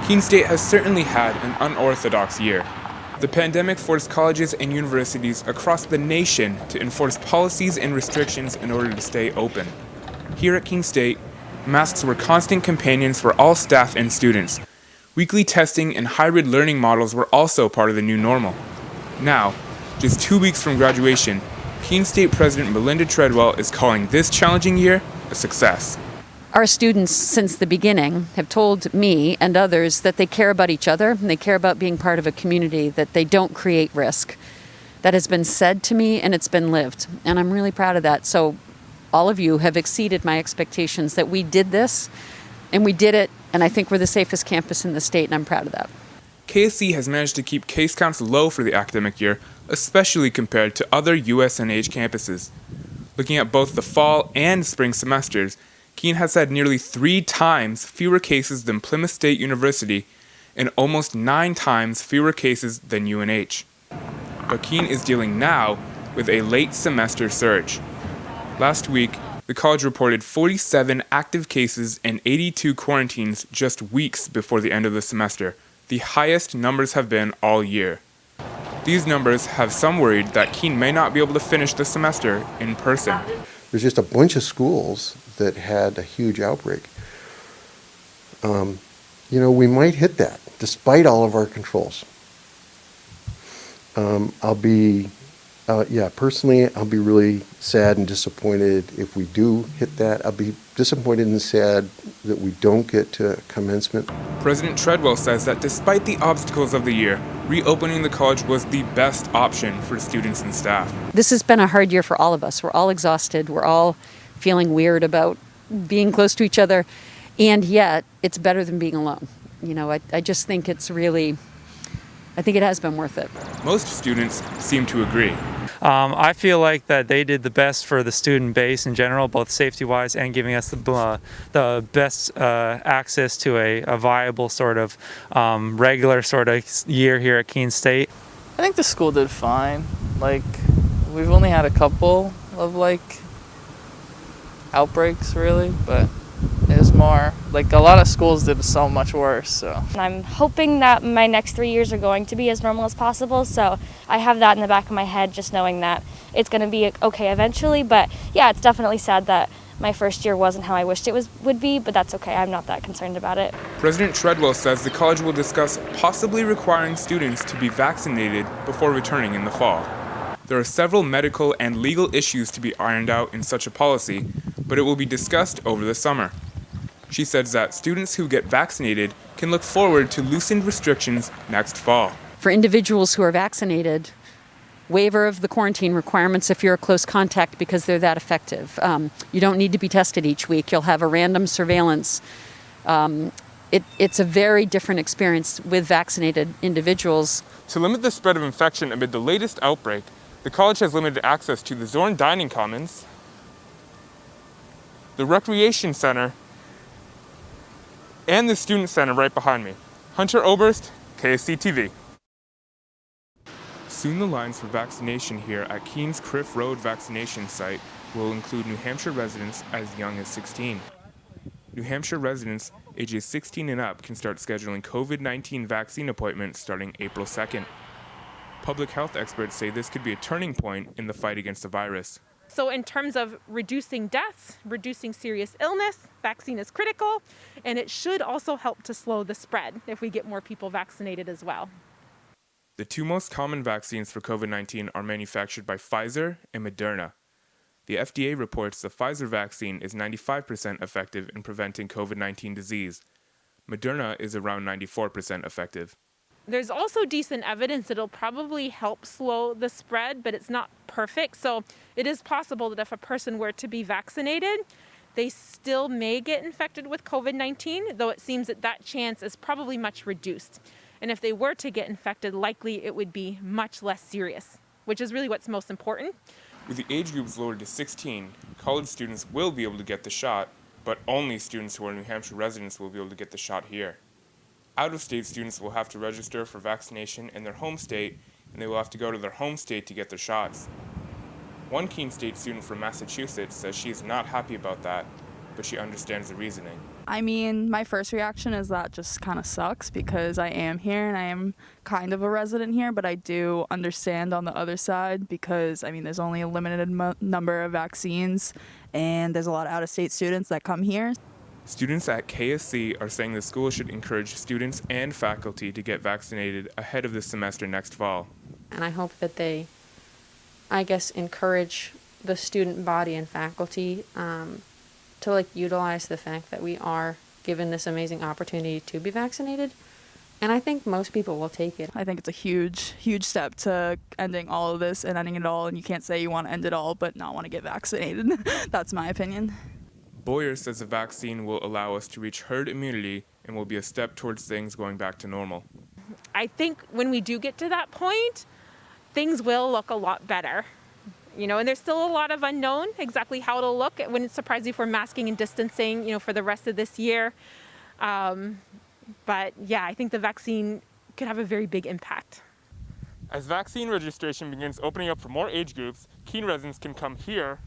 Keene State has certainly had an unorthodox year. The pandemic forced colleges and universities across the nation to enforce policies and restrictions in order to stay open. Here at Keene State, masks were constant companions for all staff and students. Weekly testing and hybrid learning models were also part of the new normal. Now, just 2 weeks from graduation, Keene State President Melinda Treadwell is calling this challenging year a success. Our students, since the beginning, have told me and others that they care about each other and they care about being part of a community, that they don't create risk. That has been said to me and it's been lived, and I'm really proud of that. So all of you have exceeded my expectations that we did this, and we did it, and I think we're the safest campus in the state, and I'm proud of that. KSC has managed to keep case counts low for the academic year, especially compared to other USNH campuses. Looking at both the fall and spring semesters, Keene has had nearly 3 times fewer cases than Plymouth State University and almost 9 times fewer cases than UNH. But Keene is dealing now with a late semester surge. Last week, the college reported 47 active cases and 82 quarantines just weeks before the end of the semester, the highest numbers have been all year. These numbers have some worried that Keene may not be able to finish the semester in person. There's just a bunch of schools that had a huge outbreak. We might hit that despite all of our controls. Personally, I'll be really sad and disappointed if we do hit that. I'll be disappointed and sad that we don't get to commencement. President Treadwell says that despite the obstacles of the year, reopening the college was the best option for students and staff. This has been a hard year for all of us. We're all exhausted. We're all feeling weird about being close to each other, and yet it's better than being alone. I just think it's really, I think it has been worth it. Most students seem to agree. I feel like that they did the best for the student base in general, both safety-wise and giving us the best access to a viable sort of regular sort of year here at Keene State. I think the school did fine. We've only had a couple of outbreaks really, but it was more a lot of schools did so much worse. So I'm hoping that my next 3 years are going to be as normal as possible, so I have that in the back of my head, just knowing that it's going to be okay eventually. But yeah, it's definitely sad that my first year wasn't how I wished it would be, but that's okay. I'm not that concerned about it. President Treadwell says the college will discuss possibly requiring students to be vaccinated before returning in the fall. There are several medical and legal issues to be ironed out in such a policy, but it will be discussed over the summer. She says that students who get vaccinated can look forward to loosened restrictions next fall. For individuals who are vaccinated, waiver of the quarantine requirements if you're a close contact because they're that effective. You don't need to be tested each week. You'll have a random surveillance. It's a very different experience with vaccinated individuals. To limit the spread of infection amid the latest outbreak, the college has limited access to the Zorn Dining Commons, the Recreation Center, and the Student Center right behind me. Hunter Oberst, KSC TV. Soon the lines for vaccination here at Keene's Criff Road vaccination site will include New Hampshire residents as young as 16. New Hampshire residents ages 16 and up can start scheduling COVID-19 vaccine appointments starting April 2nd. Public health experts say this could be a turning point in the fight against the virus. So in terms of reducing deaths, reducing serious illness, vaccine is critical, and it should also help to slow the spread if we get more people vaccinated as well. The 2 most common vaccines for COVID-19 are manufactured by Pfizer and Moderna. The FDA reports the Pfizer vaccine is 95% effective in preventing COVID-19 disease. Moderna is around 94% effective. There's also decent evidence that it'll probably help slow the spread, but it's not perfect. So it is possible that if a person were to be vaccinated, they still may get infected with COVID-19, though it seems that that chance is probably much reduced. And if they were to get infected, likely it would be much less serious, which is really what's most important. With the age groups lowered to 16, college students will be able to get the shot, but only students who are New Hampshire residents will be able to get the shot here. Out-of-state students will have to register for vaccination in their home state, and they will have to go to their home state to get their shots. One Keene State student from Massachusetts says she is not happy about that. but she understands the reasoning. I mean, my first reaction is that just kind of sucks because I am here and I am kind of a resident here, but I do understand on the other side because, I mean, there's only a limited number of vaccines and there's a lot of out-of-state students that come here. Students at KSC are saying the school should encourage students and faculty to get vaccinated ahead of the semester next fall. And I hope that they, encourage the student body and faculty to utilize the fact that we are given this amazing opportunity to be vaccinated. And I think most people will take it. I think it's a huge, huge step to ending all of this and ending it all. And you can't say you want to end it all but not want to get vaccinated. That's my opinion. Boyer says the vaccine will allow us to reach herd immunity and will be a step towards things going back to normal. I think when we do get to that point, things will look a lot better. And there's still a lot of unknown exactly how it'll look. It wouldn't surprise you for masking and distancing, for the rest of this year. But yeah, I think the vaccine could have a very big impact. As vaccine registration begins opening up for more age groups, Keene residents can come here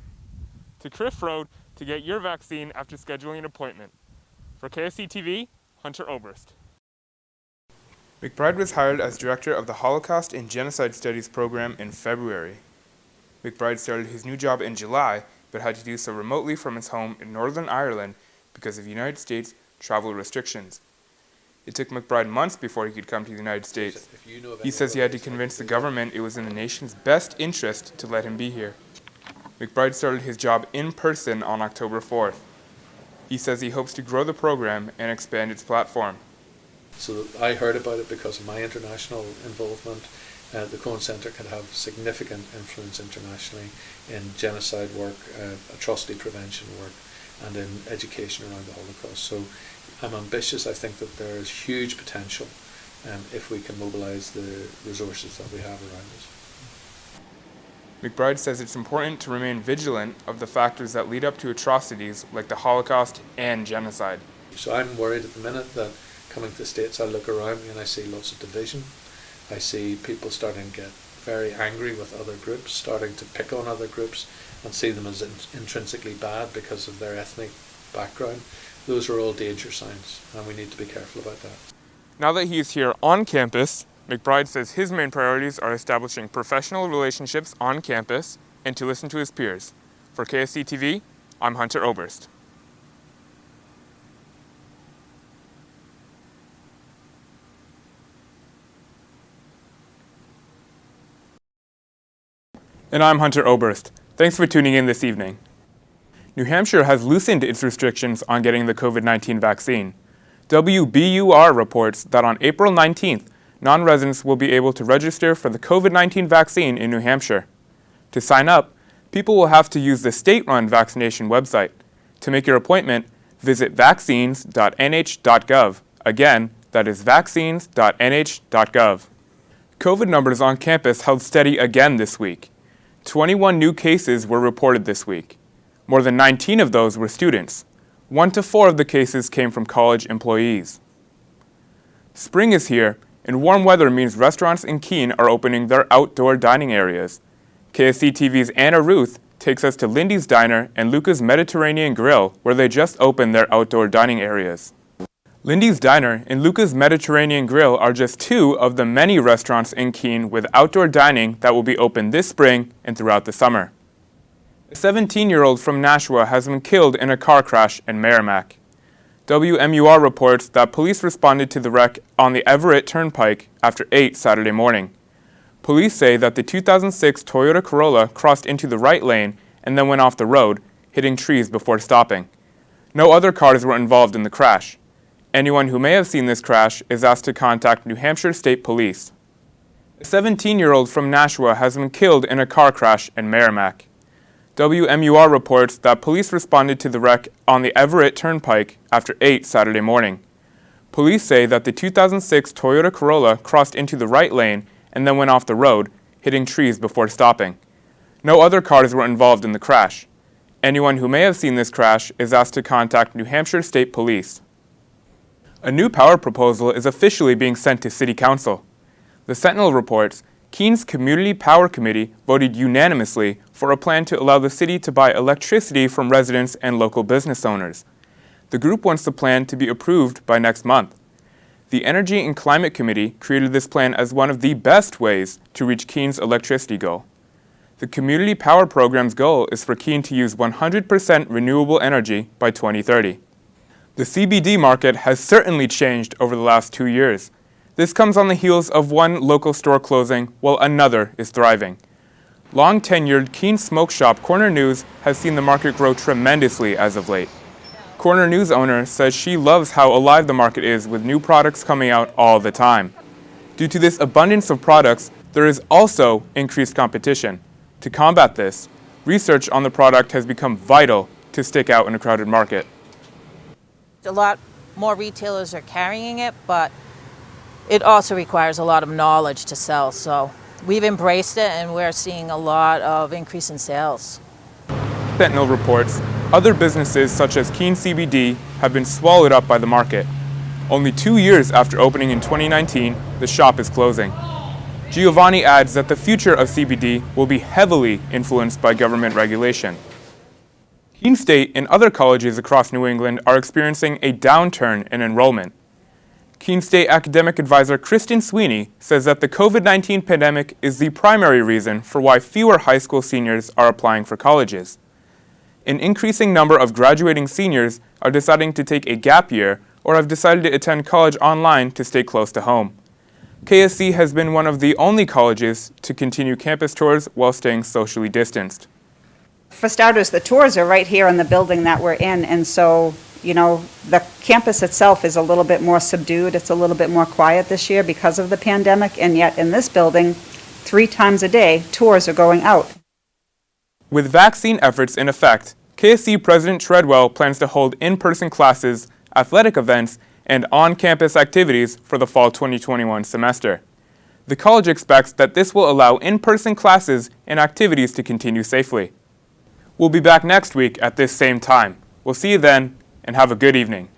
to Criff Road to get your vaccine after scheduling an appointment. For KSC TV, Hunter Oberst. McBride was hired as director of the Holocaust and Genocide Studies program in February. McBride started his new job in July, but had to do so remotely from his home in Northern Ireland because of United States travel restrictions. It took McBride months before he could come to the United States. He says he had to convince the government it was in the nation's best interest to let him be here. McBride started his job in person on October 4th. He says he hopes to grow the program and expand its platform. So I heard about it because of my international involvement. The Cohen Centre can have significant influence internationally in genocide work, atrocity prevention work, and in education around the Holocaust. So I'm ambitious. I think that there is huge potential if we can mobilise the resources that we have around us. McBride says it's important to remain vigilant of the factors that lead up to atrocities like the Holocaust and genocide. So I'm worried at the minute that coming to the States, I look around me and I see lots of division. I see people starting to get very angry with other groups, starting to pick on other groups and see them as intrinsically bad because of their ethnic background. Those are all danger signs and we need to be careful about that. Now that he is here on campus, McBride says his main priorities are establishing professional relationships on campus and to listen to his peers. For KSC TV, I'm Hunter Oberst. And I'm Hunter Oberst. Thanks for tuning in this evening. New Hampshire has loosened its restrictions on getting the COVID-19 vaccine. WBUR reports that on April 19th, non-residents will be able to register for the COVID-19 vaccine in New Hampshire. To sign up, people will have to use the state-run vaccination website. To make your appointment, visit vaccines.nh.gov. Again, that is vaccines.nh.gov. COVID numbers on campus held steady again this week. 21 new cases were reported this week. More than 19 of those were students. 1 to 4 of the cases came from college employees. Spring is here, and warm weather means restaurants in Keene are opening their outdoor dining areas. KSC TV's Anna Ruth takes us to Lindy's Diner and Luca's Mediterranean Grill, where they just opened their outdoor dining areas. Lindy's Diner and Luca's Mediterranean Grill are just 2 of the many restaurants in Keene with outdoor dining that will be open this spring and throughout the summer. A 17-year-old from Nashua has been killed in a car crash in Merrimack. WMUR reports that police responded to the wreck on the Everett Turnpike after 8 Saturday morning. Police say that the 2006 Toyota Corolla crossed into the right lane and then went off the road, hitting trees before stopping. No other cars were involved in the crash. Anyone who may have seen this crash is asked to contact New Hampshire State Police. A 17-year-old from Nashua has been killed in a car crash in Merrimack. WMUR reports that police responded to the wreck on the Everett Turnpike after 8 Saturday morning. Police say that the 2006 Toyota Corolla crossed into the right lane and then went off the road, hitting trees before stopping. No other cars were involved in the crash. Anyone who may have seen this crash is asked to contact New Hampshire State Police. A new power proposal is officially being sent to City Council. The Sentinel reports Keene's Community Power Committee voted unanimously for a plan to allow the city to buy electricity from residents and local business owners. The group wants the plan to be approved by next month. The Energy and Climate Committee created this plan as one of the best ways to reach Keene's electricity goal. The Community Power Program's goal is for Keene to use 100% renewable energy by 2030. The CBD market has certainly changed over the last 2 years. This comes on the heels of one local store closing while another is thriving. Long-tenured Keene smoke shop Corner News has seen the market grow tremendously as of late. Corner News owner says she loves how alive the market is with new products coming out all the time. Due to this abundance of products, there is also increased competition. To combat this, research on the product has become vital to stick out in a crowded market. A lot more retailers are carrying it, but it also requires a lot of knowledge to sell. So we've embraced it and we're seeing a lot of increase in sales. Sentinel reports other businesses such as Keene CBD have been swallowed up by the market. Only 2 years after opening in 2019, the shop is closing. Giovanni adds that the future of CBD will be heavily influenced by government regulation. Keene State and other colleges across New England are experiencing a downturn in enrollment. Keene State academic advisor Kristen Sweeney says that the COVID-19 pandemic is the primary reason for why fewer high school seniors are applying for colleges. An increasing number of graduating seniors are deciding to take a gap year or have decided to attend college online to stay close to home. KSC has been one of the only colleges to continue campus tours while staying socially distanced. For starters, the tours are right here in the building that we're in, and so, the campus itself is a little bit more subdued. It's a little bit more quiet this year because of the pandemic, and yet in this building, 3 times a day, tours are going out. With vaccine efforts in effect, KSC President Treadwell plans to hold in-person classes, athletic events, and on-campus activities for the fall 2021 semester. The college expects that this will allow in-person classes and activities to continue safely. We'll be back next week at this same time. We'll see you then, and have a good evening.